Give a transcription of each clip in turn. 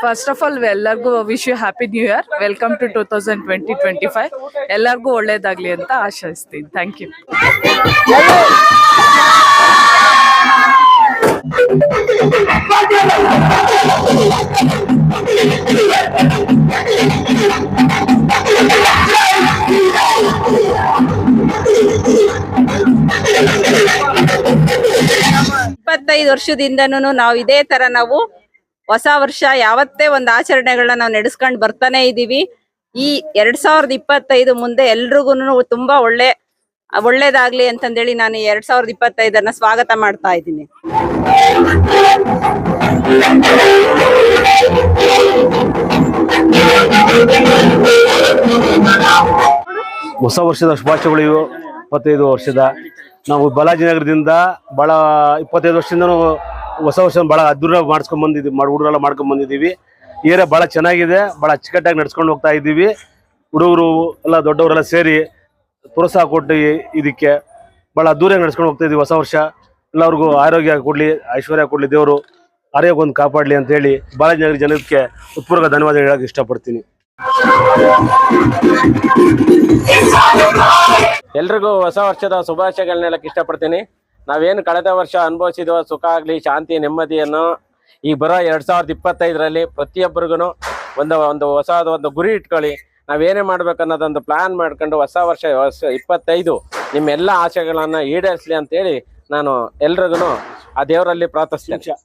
First of all ಎಲ್ಲರಿಗೂ wish you happy new year. Welcome to 2020-25. ಎಲ್ಲರಿಗೂ ಒಳ್ಳೇದಾಗ್ಲಿ ಅಂತ ಆಶಿಸ್ತೀನಿ. Thank you. ವರ್ಷದಿಂದನೂ ನಾವು ಇದೇ ತರ ನಾವು ಹೊಸ ವರ್ಷ ಯಾವತ್ತೇ ಒಂದು ಆಚರಣೆಗಳನ್ನ ನಾವು ನಡೆಸ್ಕೊಂಡು ಬರ್ತಾನೆ ಇದೀವಿ. ಈ 2025 ಮುಂದೆ ಎಲ್ರಿಗೂ ತುಂಬಾ ಒಳ್ಳೇದಾಗ್ಲಿ ಅಂತಂದೇಳಿ ನಾನು 2025 ಸ್ವಾಗತ ಮಾಡ್ತಾ ಇದ್ದೀನಿ. ಹೊಸ ವರ್ಷದ ಶುಭಾಶಯಗಳು. 25 ವರ್ಷದ ನಾವು ಬಾಲಾಜಿನಗರದಿಂದ ಬಹಳ 25 ವರ್ಷದಿಂದ ಹೊಸ ವರ್ಷ ಬಹಳ ಅದ್ದೂರಿಯಾಗಿ ಹುಡುಗರೆಲ್ಲ ಮಾಡ್ಕೊಂಡ್ ಬಂದಿದ್ದೀವಿ. ಏರಿಯಾ ಬಹಳ ಚೆನ್ನಾಗಿದೆ, ಬಹಳ ಅಚ್ಚುಕಟ್ಟಾಗಿ ನಡ್ಸ್ಕೊಂಡು ಹೋಗ್ತಾ ಇದ್ದೀವಿ. ಹುಡುಗರು ಎಲ್ಲ ದೊಡ್ಡವರೆಲ್ಲ ಸೇರಿ ಪ್ರೋತ್ಸಾಹ ಕೊಟ್ಟು ಇದಕ್ಕೆ ಬಹಳ ಅದ್ದೂರಿಯಾಗಿ ನಡ್ಸ್ಕೊಂಡು ಹೋಗ್ತಾ ಇದೀವಿ. ಹೊಸ ವರ್ಷ ಎಲ್ಲರಿಗೂ ಆರೋಗ್ಯ ಕೊಡ್ಲಿ, ಐಶ್ವರ್ಯ ಕೊಡ್ಲಿ, ದೇವರು ಆರೋಗ್ಯ ಒಂದು ಕಾಪಾಡಲಿ ಅಂತ ಹೇಳಿ ಬಾಲಾಜಿನಗರ ಜನಕ್ಕೆ ಉತ್ಪೂರ್ವಕ ಧನ್ಯವಾದ ಹೇಳಕ್ಕೆ ಇಷ್ಟಪಡ್ತೀನಿ. ಎಲ್ರಿಗೂ ಹೊಸ ವರ್ಷದ ಶುಭಾಶಯಗಳನ್ನ ಹೇಳಕ್ ಇಷ್ಟಪಡ್ತೀನಿ. ನಾವೇನು ಕಳೆದ ವರ್ಷ ಅನುಭವಿಸಿದ ಸುಖ ಆಗ್ಲಿ, ಶಾಂತಿ, ನೆಮ್ಮದಿಯನ್ನು ಈ ಬರೋ 2025ರಲ್ಲಿ ಪ್ರತಿಯೊಬ್ಬರಿಗೂ ಒಂದು ಹೊಸದ ಒಂದು ಗುರಿ ಇಟ್ಕೊಳ್ಳಿ. ನಾವೇನೇ ಮಾಡ್ಬೇಕು ಅನ್ನೋದೊಂದು ಪ್ಲಾನ್ ಮಾಡ್ಕೊಂಡು ಹೊಸ ವರ್ಷ 25 ನಿಮ್ಮೆಲ್ಲ ಆಸೆಗಳನ್ನ ಈಡೇರಿಸಲಿ ಅಂತೇಳಿ ನಾನು ಎಲ್ರಿಗೂ ಆ ದೇವರಲ್ಲಿ ಪ್ರಾರ್ಥಿಸ್ತೀನಿ.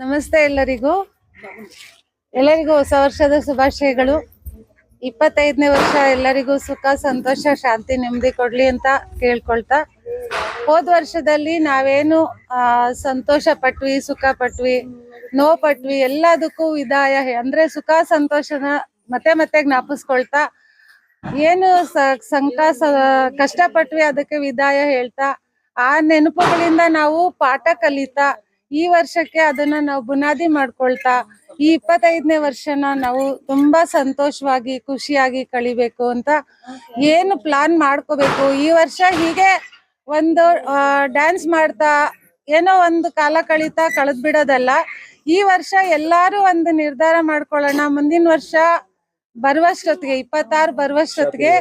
ನಮಸ್ತೆ ಎಲ್ಲರಿಗೂ ಹೊಸ ವರ್ಷದ ಶುಭಾಶಯಗಳು. 25ನೇ ವರ್ಷ ಎಲ್ಲರಿಗೂ ಸುಖ, ಸಂತೋಷ, ಶಾಂತಿ, ನೆಮ್ಮದಿ ಕೊಡ್ಲಿ ಅಂತ ಕೇಳ್ಕೊಳ್ತಾ, ಹೋದ ವರ್ಷದಲ್ಲಿ ನಾವೇನು ಸಂತೋಷ ಪಟ್ವಿ, ಸುಖ ಪಟ್ವಿ, ನೋವು ಪಟ್ವಿ, ಎಲ್ಲದಕ್ಕೂ ವಿದಾಯ ಅಂದ್ರೆ ಸುಖ ಸಂತೋಷನ ಮತ್ತೆ ಜ್ಞಾಪಿಸ್ಕೊಳ್ತಾ, ಏನು ಕಷ್ಟ ಪಟ್ವಿ ಅದಕ್ಕೆ ವಿದಾಯ ಹೇಳ್ತಾ, ಆ ನೆನಪುಗಳಿಂದ ನಾವು ಪಾಠ ಕಲಿತಾ ಈ ವರ್ಷಕ್ಕೆ ಅದನ್ನ ನಾವು ಬುನಾದಿ ಮಾಡ್ಕೊಳ್ತಾ ಈ 25ನೇ ವರ್ಷನ ನಾವು ತುಂಬಾ ಸಂತೋಷವಾಗಿ ಖುಷಿಯಾಗಿ ಕಳಿಬೇಕು ಅಂತ ಏನು ಪ್ಲಾನ್ ಮಾಡ್ಕೋಬೇಕು. ಈ ವರ್ಷ ಹೀಗೆ ಒಂದು ಡ್ಯಾನ್ಸ್ ಮಾಡ್ತಾ ಏನೋ ಒಂದು ಕಾಲ ಕಳೆದ್ ಬಿಡೋದಲ್ಲ. ಈ ವರ್ಷ ಎಲ್ಲಾರು ಒಂದು ನಿರ್ಧಾರ ಮಾಡ್ಕೊಳ್ಳೋಣ, ಮುಂದಿನ ವರ್ಷ ಬರುವಷ್ಟೊತ್ತಿಗೆ 26 ಬರುವಷ್ಟೊತ್ತಿಗೆ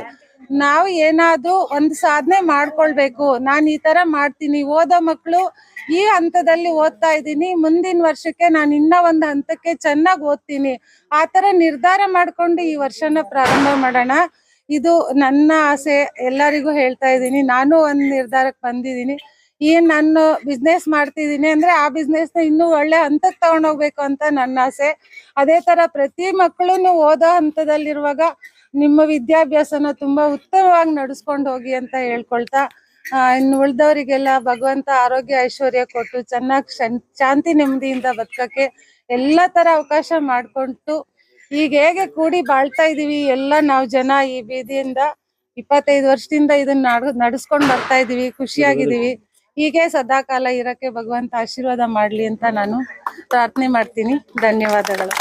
ನಾವು ಏನಾದ್ರು ಒಂದು ಸಾಧನೆ ಮಾಡ್ಕೊಳ್ಬೇಕು. ನಾನು ಈ ತರ ಮಾಡ್ತೀನಿ, ಓದೋ ಮಕ್ಕಳು ಈ ಹಂತದಲ್ಲಿ ಓದ್ತಾ ಇದ್ದೀನಿ, ಮುಂದಿನ ವರ್ಷಕ್ಕೆ ನಾನು ಇನ್ನ ಒಂದು ಹಂತಕ್ಕೆ ಚೆನ್ನಾಗಿ ಓದ್ತೀನಿ, ಆ ತರ ನಿರ್ಧಾರ ಮಾಡ್ಕೊಂಡು ಈ ವರ್ಷನ ಪ್ರಾರಂಭ ಮಾಡೋಣ. ಇದು ನನ್ನ ಆಸೆ, ಎಲ್ಲರಿಗೂ ಹೇಳ್ತಾ ಇದ್ದೀನಿ. ನಾನು ಒಂದು ನಿರ್ಧಾರಕ್ಕೆ ಬಂದಿದ್ದೀನಿ. ನಾನು ಬಿಸ್ನೆಸ್ ಮಾಡ್ತಿದ್ದೀನಿ ಅಂದ್ರೆ ಆ ಬಿಸ್ನೆಸ್ ನ ಇನ್ನೂ ಒಳ್ಳೆ ಹಂತಕ್ಕೆ ತಗೊಂಡೋಗ್ಬೇಕು ಅಂತ ನನ್ನ ಆಸೆ. ಅದೇ ತರ ಪ್ರತಿ ಮಕ್ಕಳು ಓದೋ ಹಂತದಲ್ಲಿರುವಾಗ ನಿಮ್ಮ ವಿದ್ಯಾಭ್ಯಾಸನ ತುಂಬಾ ಉತ್ತಮವಾಗಿ ನಡೆಸ್ಕೊಂಡು ಹೋಗಿ ಅಂತ ಹೇಳ್ಕೊಳ್ತಾ, ಇನ್ನು ಉಳ್ದವರಿಗೆಲ್ಲ ಭಗವಂತ ಆರೋಗ್ಯ ಐಶ್ವರ್ಯ ಕೊಟ್ಟು ಚೆನ್ನಾಗಿ ಶಾಂತಿ ನೆಮ್ಮದಿಯಿಂದ ಬದುಕಕ್ಕೆ ಎಲ್ಲ ತರ ಅವಕಾಶ ಮಾಡ್ಕೊಂಡು, ಈಗ ಹೇಗೆ ಕೂಡಿ ಬಾಳ್ತಾ ಇದೀವಿ ಎಲ್ಲ ನಾವು ಜನ ಈ ಬೀದಿಯಿಂದ 25 ವರ್ಷದಿಂದ ಇದನ್ನ ನಡೆಸ್ಕೊಂಡು ಬರ್ತಾ ಇದೀವಿ, ಖುಷಿಯಾಗಿದ್ದೀವಿ. ಹೀಗೆ ಸದಾಕಾಲ ಇರಕ್ಕೆ ಭಗವಂತ ಆಶೀರ್ವಾದ ಮಾಡ್ಲಿ ಅಂತ ನಾನು ಪ್ರಾರ್ಥನೆ ಮಾಡ್ತೀನಿ. ಧನ್ಯವಾದಗಳು.